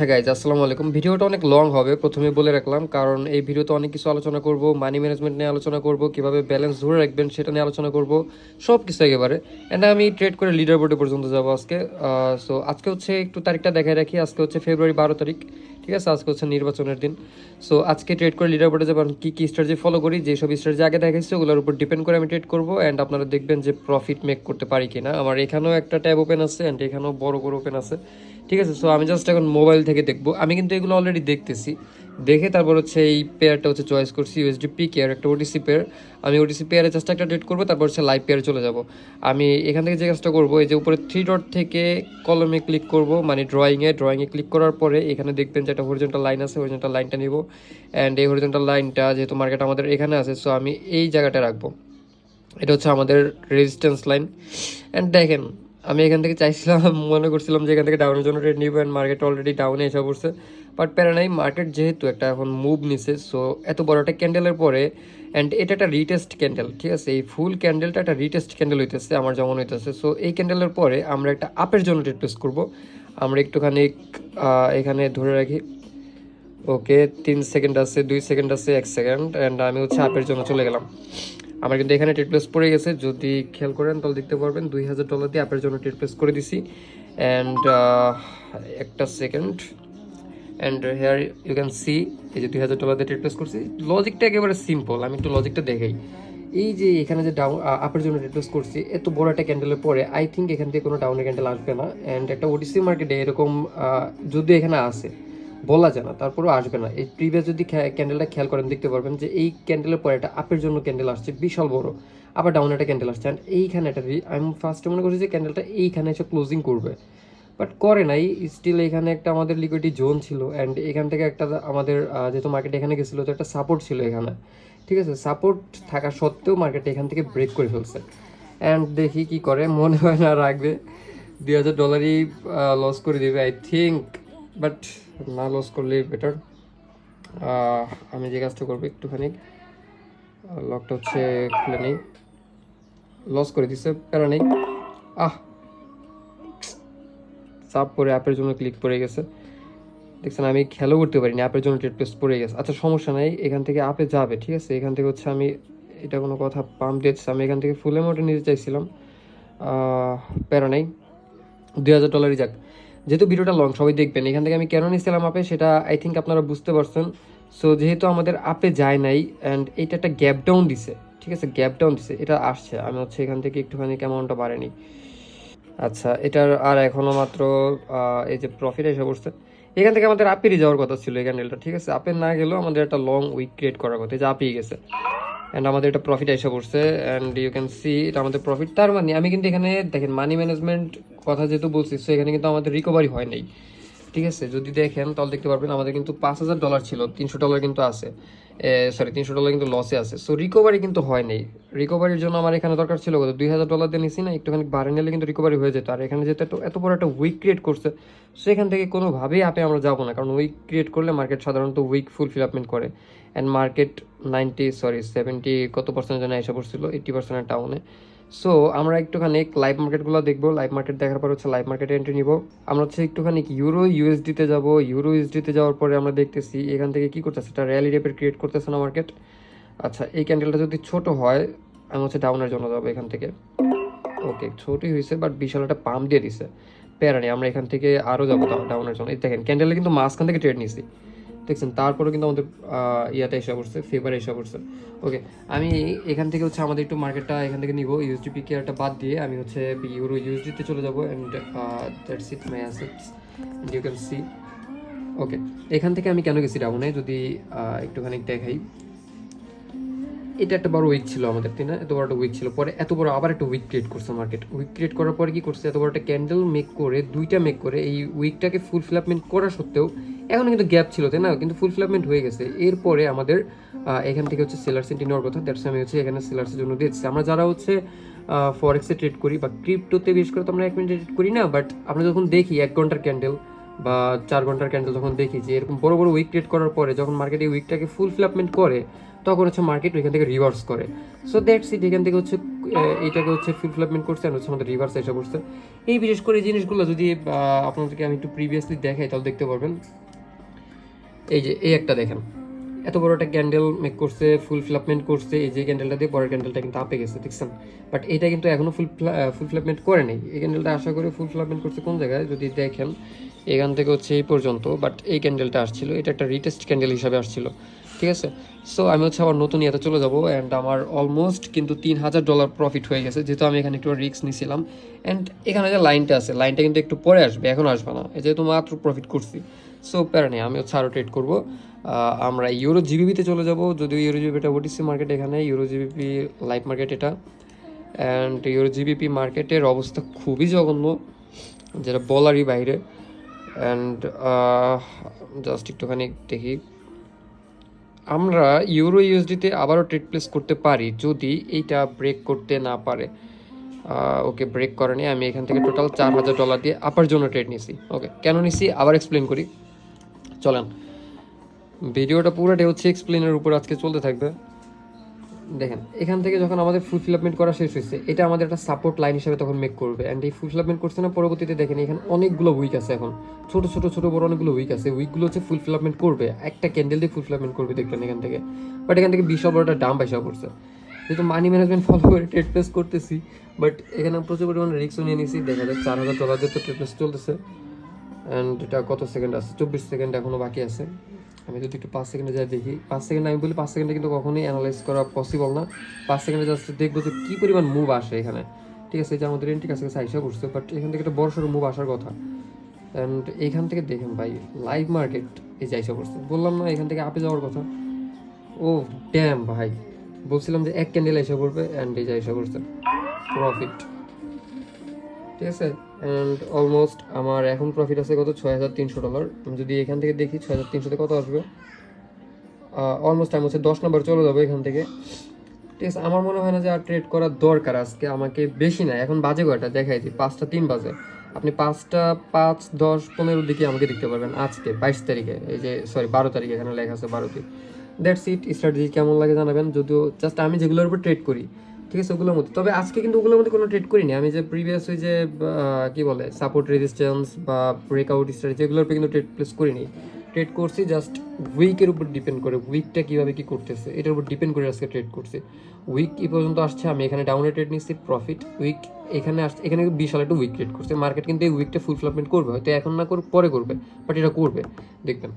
হ্যাঁ গাইজ, আসসালামু আলাইকুম। ভিডিওটা অনেক লং হবে, প্রথমে বলে রাখলাম, কারণ এই ভিডিওতে অনেক কিছু আলোচনা করব। মানি ম্যানেজমেন্ট নিয়ে আলোচনা করব, কিভাবে ব্যালেন্স ধরে রাখবেন সেটা নিয়ে আলোচনা করব, সব কিছু একেবারে। অ্যান্ড আমি ট্রেড করে লিডার বোর্ডে পর্যন্ত যাবো আজকে। সো আজকে হচ্ছে একটু তারিখটা দেখাই রাখি, আজকে হচ্ছে ফেব্রুয়ারি 12 তারিখ, ঠিক আছে? আজকে হচ্ছে নির্বাচনের দিন। সো আজকে ট্রেড করে লিডার বোর্ডে যাবো। কী কী স্ট্র্যাটেজি ফলো করি, যেসব স্ট্র্যাটেজি আগে দেখাইছি ওগুলোর উপর ডিপেন্ড করে আমি ট্রেড করবো। অ্যান্ড আপনারা দেখবেন যে প্রফিট মেক করতে পারি কিনা। আমার এখানেও একটা ট্যাব ওপেন আছে, অ্যান্ড এখানেও বড় করে ওপেন আছে, ঠিক আছে? সো আমি জাস্ট এখন মোবাইল থেকে দেখবো। আমি কিন্তু এগুলো অলরেডি দেখতেছি, দেখে তারপর হচ্ছে এই পেয়ারটা হচ্ছে চয়েস করছি, ইউএসডি পি কেয়ার, একটা ওটিসি পেয়ার। আমি ওটিসি পেয়ারে জাস্ট একটা ট্রেড করবো, তারপর হচ্ছে লাইভ পেয়ারে চলে যাব। আমি এখান থেকে যে কাজটা করবো, এই যে উপরে থ্রি ডট থেকে কলমে ক্লিক করব, মানে ড্রয়িংয়ে ক্লিক করার পরে এখানে দেখবেন যে একটা হরিজন্টাল লাইন আছে, হরিজন্টাল লাইনটা নিব। অ্যান্ড এই হরিজন্টাল লাইনটা যেহেতু মার্কেট আমাদের এখানে আছে, সো আমি এই জায়গাটা রাখবো। এটা হচ্ছে আমাদের রেজিস্ট্যান্স লাইন। অ্যান্ড দেখেন, আমি এখান থেকে চাইছিলাম, মনে করছিলাম যে এখান থেকে ডাউনের জন্য ট্রেড নিব, অ্যান্ড মার্কেট অলরেডি ডাউনে এসে পড়ছে। বাট প্যারা নাই, মার্কেট যেহেতু একটা এখন মুভ নিছে, সো এত বড় একটা ক্যান্ডেলের পরে, অ্যান্ড এটা একটা রিটেস্ট ক্যান্ডেল, ঠিক আছে? এই ফুল ক্যান্ডেলটা একটা রিটেস্ট ক্যান্ডেল হইতেছে আমার যেমন হইতেছে। সো এই ক্যান্ডেলের পরে আমরা একটা আপের জন্য ট্রেড প্লেস করবো। আমরা একটুখানি এখানে ধরে রাখি। ওকে, 3 সেকেন্ড আছে, 2 সেকেন্ড আছে, 1 সেকেন্ড, অ্যান্ড আমি হচ্ছে আপের জন্য চলে গেলাম। আমার কিন্তু এখানে ট্রেড প্লেস পড়ে গেছে, যদি খেয়াল করেন তাহলে দেখতে পারবেন $2000 দিয়ে আপের জন্য ট্রেড প্লেস করে দিছি। অ্যান্ড একটা second, and here you can see, এই যে $2000 দিয়ে ট্রেড প্লেস করছি। লজিকটা একেবারে সিম্পল, আমি একটু লজিকটা দেখাই। এই যে এখানে যে ডাউন আপের জন্য ট্রেড প্লেস করছি, এত বড় একটা ক্যান্ডেলের পরে আই থিঙ্ক এখান থেকে কোনো ডাউনের ক্যান্ডেল আসবে না। অ্যান্ড একটা ওটিসি মার্কেটে এরকম যদি এখানে আসে, বলা যায় না, তারপরেও আসবে না। এই প্রিভিয়াস যদি ক্যান্ডেলটা খেয়াল করেন দেখতে পারবেন যে এই ক্যান্ডেলের পরে একটা আপের জন্য ক্যান্ডেল আসছে বিশাল বড়, আবার ডাউন একটা ক্যান্ডেল আসছে। অ্যান্ড এইখানে একটা আমি ফার্স্টে মনে করছি যে ক্যান্ডেলটা এইখানে এসে ক্লোজিং করবে, বাট করে নাই। স্টিল এখানে একটা আমাদের লিকুইডিটি জোন ছিল, অ্যান্ড এখান থেকে একটা আমাদের যেহেতু মার্কেট এখানে গেছিলো, তো একটা সাপোর্ট ছিল এখানে, ঠিক আছে? সাপোর্ট থাকা সত্ত্বেও মার্কেট এখান থেকে ব্রেক করে ফেলছে। অ্যান্ড দেখি কি করে, মনে হয় না রাখবে, $2000 লস করে দেবে আই থিঙ্ক। বাট না লস করলে বেটার। আমি যে কাজটা করবো, একটুখানি লকটা হচ্ছে খুলে নেই। লস করে দিচ্ছে, প্যারা নেই। আহ, চাপ পরে অ্যাপের জন্য ক্লিক পড়ে গেছে, দেখছেন? আমি খেয়ালও করতে পারিনি অ্যাপের জন্য ট্রেড প্লেস পড়ে গেছে। আচ্ছা, সমস্যা নাই, এখান থেকে আপে যাবে, ঠিক আছে? এখান থেকে হচ্ছে আমি, এটা কোনো কথা, পাম্প দিয়েছি, আমি এখান থেকে ফুল অ্যামাউন্টে নিতে চাইছিলাম। প্যারা নেই, $2000 যাক। যেহেতু ভিডিওটা লং, সবাই দেখবেন। এখান থেকে আমি কেন নিয়েছিলাম আপে, সেটা আই থিঙ্ক আপনারা বুঝতে পারছেন। সো যেহেতু আমাদের আপে যায় নাই, অ্যান্ড এইটা একটা গ্যাপ ডাউন দিছে, ঠিক আছে? গ্যাপ ডাউন দিছে, এটা আসছে। আমি হচ্ছে এখান থেকে একটুখানি অ্যামাউন্টটা বাড়েনি। আচ্ছা, এটার আর এখনও মাত্র এই যে প্রফিট এসে পড়ছে। এখান থেকে আমাদের আপেরই যাওয়ার কথা ছিল এই ক্যান্ডেলটা, ঠিক আছে? আপের না গেলেও আমাদের একটা লং উইক ক্রিয়েট করার কথা, যে আপেই গেছে। অ্যান্ড আমাদের এটা প্রফিট এসে পড়ছে, অ্যান্ড ইউ ক্যান সি এটা আমাদের প্রফিট। তার মানে আমি কিন্তু এখানে দেখেন মানি ম্যানেজমেন্ট কথা যেহেতু বলছি, সো এখানে কিন্তু আমাদের রিকভারি হয় নাই, ঠিক আছে? যদি দেখেন তাহলে দেখতে পারবেন আমাদের কিন্তু $5000 ছিল, $300 কিন্তু আছে, সরি $300 কিন্তু লসে আছে। সো রিকভারি কিন্তু হয় নাই। রিকভারির জন্য আমার এখানে দরকার ছিল কত, $2000 দিয়ে নিছি না, একটুখানি বাড়ে নিলে কিন্তু রিকভারি হয়ে যেত। আর এখানে যেহেতু এত বড় একটা উইক ক্রিয়েট করছে, সেখান থেকে কোনোভাবেই আপে আমরা যাবো না, কারণ উইক ক্রিয়েট করলে মার্কেট সাধারণত উইক ফুলফিলমেন্ট করে। অ্যান্ড মার্কেট 70 কত পার্সেন্ট যেন এসে পড়ছিল, 80% ডাউনে। সো আমরা একটুখানি লাইভ মার্কেটগুলো দেখবো। লাইভ মার্কেট দেখার পর হচ্ছে লাইভ মার্কেটে এন্ট্রি নিব। আমরা হচ্ছে একটুখানি ইউরো ইউএসডিতে যাব। ইউরো ইউএসডিতে যাওয়ার পরে আমরা দেখতেছি এখান থেকে কি করতেছে, একটা র্যালি রেপের ক্রিয়েট করতেছে না মার্কেট। আচ্ছা, এই ক্যান্ডেলটা যদি ছোট হয়, আমি হচ্ছে ডাউনের জন্য যাবো এখান থেকে। ওকে, ছোটই হয়েছে, বাট বিশাল একটা পাম্প দিয়ে দিছে, প্যারা নেই। আমরা এখান থেকে আরও যাবো ডাউনের জন্য। এই দেখেন ক্যান্ডেলে কিন্তু মাঝখান থেকে ট্রেড নিছি, দেখছেন? তারপরে কিন্তু আমাদের ইয়াতে এসে পড়ছে, ফেভারে এসে পড়ছে। ওকে, আমি এখান থেকে হচ্ছে আমাদের একটু মার্কেটটা এখান থেকে নিব, ইউএসডিপি কেয়ারটা বাদ দিয়ে আমি হচ্ছে ইউরো ইউএসডিতে চলে যাবো। And that's it my assets, you can see. Okay, এখান থেকে আমি কেন গেছি ডাউনে, যদি একটুখানি দেখাই। এটা একটা বড় উইক ছিল আমাদের, তাই না? এত বড় একটা উইক ছিল, পরে এত বড় আবার একটা উইক ক্রিয়েট করছে মার্কেট। উইক ক্রিয়েট করার পরে কি করছে, এত বড় একটা ক্যান্ডেল মেক করে, দুইটা মেক করে, এই উইকটাকে ফুলফিলমেন্ট করা সত্ত্বেও এখন কিন্তু গ্যাপ ছিল, তাই না? কিন্তু ফুলফিলমেন্ট হয়ে গেছে। এরপরে আমাদের এখান থেকে হচ্ছে সেলার্স এন্ট্রি নেওয়ার কথা, দ্যাটস আমি হচ্ছে এখানে সেলার্সের জন্য দিচ্ছি। আমরা যারা হচ্ছে ফরেক্সে ট্রেড করি বা ক্রিপ্টোতে বিশেষ করে তো আমরা 1 মিনিটে ট্রেড করি না, বাট আমরা যখন দেখি 1 ঘন্টার ক্যান্ডেল বা 4 ঘন্টার ক্যান্ডেল যখন দেখি যে এরকম বড় বড় উইক ট্রেড করার পরে যখন মার্কেট এই উইকটাকে ফুলফিলমেন্ট করে, তখন হচ্ছে মার্কেট এখান থেকে রিভার্স করে। সো দ্যাটস ইট, এখান থেকে হচ্ছে এইটাকে হচ্ছে ফুলফিলমেন্ট করছে আর হচ্ছে আমাদের রিভার্স এসে পড়ছে। এই বিশেষ করে এই জিনিসগুলো যদি আপনাদেরকে আমি একটু প্রিভিয়াসলি দেখাই তাহলে দেখতে পারবেন। এই যে এই একটা দেখেন, এত বড় একটা ক্যান্ডেল মেক করছে, ফুলফিলমেন্ট করছে, এই যে ক্যান্ডেলটা দিয়ে পরের ক্যান্ডেলটা কিন্তু আপে গেছে, দেখছেন। বাট এটা কিন্তু এখনো ফুলফিলমেন্ট করে নেই। এই ক্যান্ডেলটা আশা করি ফুলফিলমেন্ট করছে কোন জায়গায় যদি দেখেন, এখান থেকে হচ্ছে এই পর্যন্ত। বাট এই ক্যান্ডেলটা আসছিল, এটা একটা রিটেস্ট ক্যান্ডেল হিসাবে আসছিল, ঠিক আছে। সো আমি হচ্ছে আবার নতুন ইয়েতে চলে যাবো, অ্যান্ড আমার অলমোস্ট কিন্তু $3000 প্রফিট হয়ে গেছে, যেহেতু আমি এখানে একটু রিস্ক নিয়েছিলাম। অ্যান্ড এখানে যে লাইনটা আছে, লাইনটা কিন্তু একটু পরে আসবে, এখন আসবে না, যেহেতু মাত্র প্রফিট করছি। সো প্যারা নেই, আমি হচ্ছে আরও ট্রেড করবো। আমরা ইউরো জিবিপিতে চলে যাব, যদিও ইউরো জিবিপিটা ওটিসি মার্কেট, এখানে ইউরো জিবিপি লাইভ মার্কেট এটা। অ্যান্ড ইউরো জিবিপি মার্কেটের অবস্থা খুবই জঘন্য, যেটা বলারই বাইরে। অ্যান্ড জাস্ট একটুখানি দেখি, আমরা ইউরো ইউএসডিতে আবারও ট্রেড প্লেস করতে পারি যদি এইটা ব্রেক করতে না পারে। ওকে, ব্রেক করেনি। আমি এখান থেকে টোটাল $4000 দিয়ে আপার জন্য ট্রেড নিছি। ওকে, কেন নিছি আবার এক্সপ্লেন করি, চলেন। ভিডিওটা পুরোটাই হচ্ছে এক্সপ্লেনের উপর আজকে চলতে থাকবে। দেখেন, এখান থেকে যখন আমাদের ফুলফিলমেন্ট করা শেষ হয়েছে, এটা আমাদের একটা সাপোর্ট লাইন হিসেবে তখন মেক করবে। অ্যান্ড এই ফুলফিলমেন্ট করছে না, পরবর্তীতে দেখেন এখানে অনেকগুলো উইক আছে, এখন ছোট ছোট ছোট বড় অনেকগুলো উইক আছে। উইকগুলো হচ্ছে ফুলফিলমেন্ট করবে, একটা ক্যান্ডেল দিয়ে ফুলফিলমেন্ট করবে দেখবেন এখান থেকে। বাট এখান থেকে বিশাল বড় একটা ডাম্প এসে পড়ছে, যেহেতু মানি ম্যানেজমেন্ট ফলো করে ট্রেড প্লেস করতেছি। বাট এখানে প্রচুর পরিমাণে রিস্কও নিয়ে নিয়েছি। দেখা যায় $4000 দিয়ে তো ট্রেড প্লেস চলতেছে। অ্যান্ড এটা কত সেকেন্ড আছে, 24 সেকেন্ড এখনও বাকি আছে। আমি যদি একটু 5 সেকেন্ডে যাই দেখি, 5 সেকেন্ড আমি বলি 5 সেকেন্ডে কিন্তু কখনোই অ্যানালাইজ করা পসিবল না। 5 সেকেন্ডে জাস্ট দেখবো যে কী পরিমাণ মুভ আসে এখানে, ঠিক আছে। যে আমাদের এন্ট্রি কাছে আইসা করছে, বাট এখান থেকে একটা বড় সড়ো মুভ আসার কথা। অ্যান্ড এখান থেকে দেখেন ভাই, লাইভ মার্কেট এই যে আইসা করছে, বললাম না এখান থেকে আপে যাওয়ার কথা। ও ড্যাম ভাই, বলছিলাম যে এক ক্যান্ডেল এসে পড়বে, অ্যান্ড এই যে আইসা করছে প্রফিট, ঠিক আছে। অ্যান্ড অলমোস্ট আমার এখন প্রফিট আছে কত, $6300। আমি যদি এখান থেকে দেখি 6300-তে কত আসবে, অলমোস্ট আমি হচ্ছে 10 নম্বর চলে যাবো এখান থেকে, ঠিক আছে। আমার মনে হয় না যে আর ট্রেড করার দরকার আজকে আমাকে, বেশি না। এখন বাজে কয়টা দেখাই দিই, 5:03 বাজে। আপনি 5টা 5, 10, 15 দিকে আমাকে দেখতে পারবেন আজকে 22 তারিখে, এই যে সরি 12 তারিখে, এখানে লেখা আছে 12তে। That's it. স্ট্র্যাটেজি কেমন লাগে জানাবেন, যদিও জাস্ট আমি যেগুলোর উপর ট্রেড করি, ঠিক আছে, ওগুলোর মধ্যে। তবে আজকে কিন্তু ওগুলোর মধ্যে কোনো ট্রেড করিনি আমি, যে প্রিভিয়াস ওই যে কী বলে সাপোর্ট রেজিস্ট্যান্স বা ব্রেকআউট স্ট্র্যাটেজি, এগুলোর উপর কিন্তু ট্রেড প্লেস করিনি। ট্রেড করছি জাস্ট উইকের উপর ডিপেন্ড করে, উইকটা কীভাবে কী করতেছে এটার উপর ডিপেন্ড করে আজকে ট্রেড করছি। উইক এই পর্যন্ত আসছে, আমি এখানে ডাউনে ট্রেড নিচ্ছি, প্রফিট। উইক এখানে আসছে, এখানে বিশাল একটা উইক ট্রেড করছে। মার্কেট কিন্তু এই উইকটা ফুলফিলমেন্ট করবে, হয়তো এখন না করে পরে করবে, বাট এটা করবে, দেখবেন।